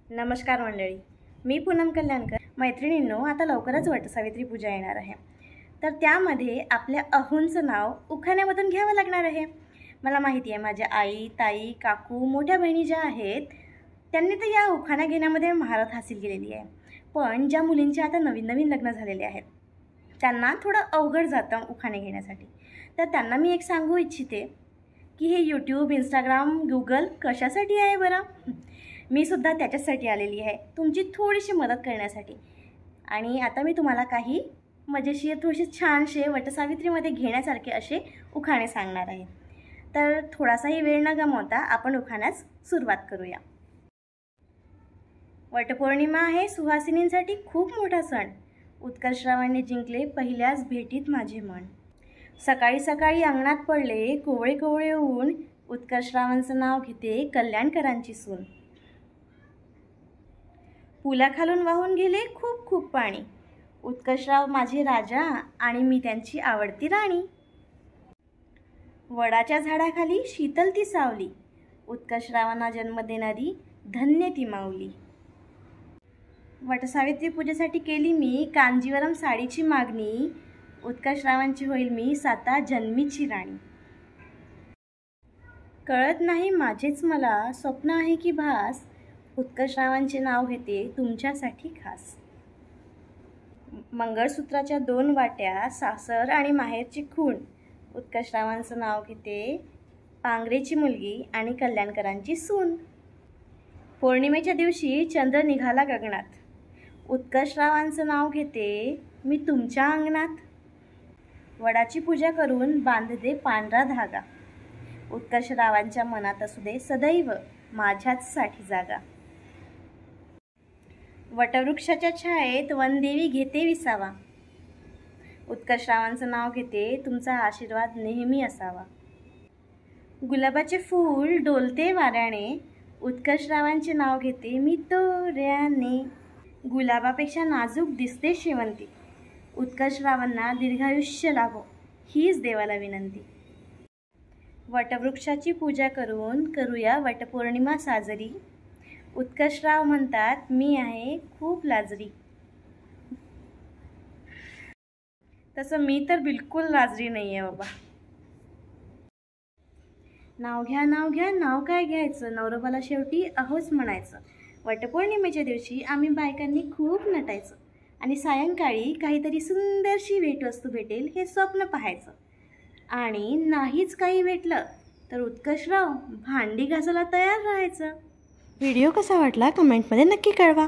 नमस्कार मंडळी, मी पूनम कल्याणकर. मैत्रिणींनो, आता लवकरच वटसावित्री पूजा येणार आहे. तर त्यामध्ये आपल्या अहोंचं नाव उखाण्यामधून घ्यावं लागणार आहे. मला माहिती आहे, माझ्या आई, ताई, काकू, मोठ्या बहिणी ज्या आहेत त्यांनी तर या उखाणा घेण्यामध्ये महारत हासिल केलेली आहे. पण ज्या मुलींचे आता नवीन नवीन लग्न झालेले आहेत त्यांना थोडं अवघड जातं उखाणे घेण्यासाठी. तर त्यांना मी एक सांगू इच्छिते की हे यूट्यूब, इंस्टाग्राम, गूगल कशासाठी आहे बरं? मी सुद्धा त्याच्यासाठी आलेली आहे, तुमची थोडीशी मदत करण्यासाठी. आणि आता मी तुम्हाला काही मजेशीर, थोडेसे छानसे वटसावित्रीमध्ये घेण्यासारखे असे उखाणे सांगणार आहे. तर थोडासाही वेळ न गमावता आपण उखाण्यास सुरुवात करूया. वटपौर्णिमा आहे सुहासिनींसाठी खूप मोठा सण. उत्कर्षरावांनी जिंकले पहिल्याच भेटीत माझे मन. सकाळी सकाळी अंगणात पडले कोवळे कोवळे ऊन. उत्कर्षरावांचं नाव घेते कल्याणकरांची सून. पुलाखालून वाहून गेले खूप खूप पाणी. उत्कर्षराव माझे राजा आणि मी त्यांची आवडती राणी. वडाच्या झाडाखाली शीतल ती सावली. उत्कर्षरावांना जन्म देणारी धन्य ती माऊली. वटसावित्री पूजेसाठी केली मी कांजीवरम साडीची मागणी. उत्कर्षरावांची होईल मी साता जन्मीची राणी. कळत नाही माझेच मला स्वप्न आहे की भास. उत्कर्षरावांचे नाव घेते तुमच्यासाठी खास. मंगळसूत्राच्या 2 वाट्या, सासर आणि माहेरची खूण. उत्कर्षरावांचं नाव घेते पांगरेची मुलगी आणि कल्याणकरांची सून. पौर्णिमेच्या दिवशी चंद्र निघाला गगनात. उत्कर्षरावांचं नाव घेते मी तुमच्या अंगणात. वडाची पूजा करून बांधते पांढरा धागा. उत्कर्षरावांच्या मनात असू दे सदैव माझ्याचसाठी जागा. वटवृक्षाच्या छायेत वनदेवी घेते विसावा. उत्कर्षरावांचं नाव घेते तुमचा आशीर्वाद नेहमी असावा. गुलाबाचे फूल डोलते वाऱ्याने. उत्कर्षरावांचे नाव घेते मी तोऱ्याने. गुलाबापेक्षा नाजूक दिसते शेवंती. उत्कर्षरावांना दीर्घायुष्य लाभो हीच देवाला विनंती. वटवृक्षाची पूजा करून करूया वटपौर्णिमा साजरी. उत्कर्षराव म्हणतात मी आहे खूप लाजरी. तसं मी तर बिलकुल लाजरी नाही आहे बाबा. नाव घ्या नाव घ्या नाव काय घ्यायचं, नवरोबाला शेवटी अहोच म्हणायचं. वटपौर्णिमेच्या दिवशी आम्ही बायकांनी खूप नटायचं आणि सायंकाळी काहीतरी सुंदरशी भेटवस्तू भेटेल हे स्वप्न पाहायचं. आणि नाहीच काही भेटलं तर उत्कर्षराव भांडी घासायला तयार राहायचं. व्हिडिओ कसा वाटला कमेंटमध्ये नक्की कळवा.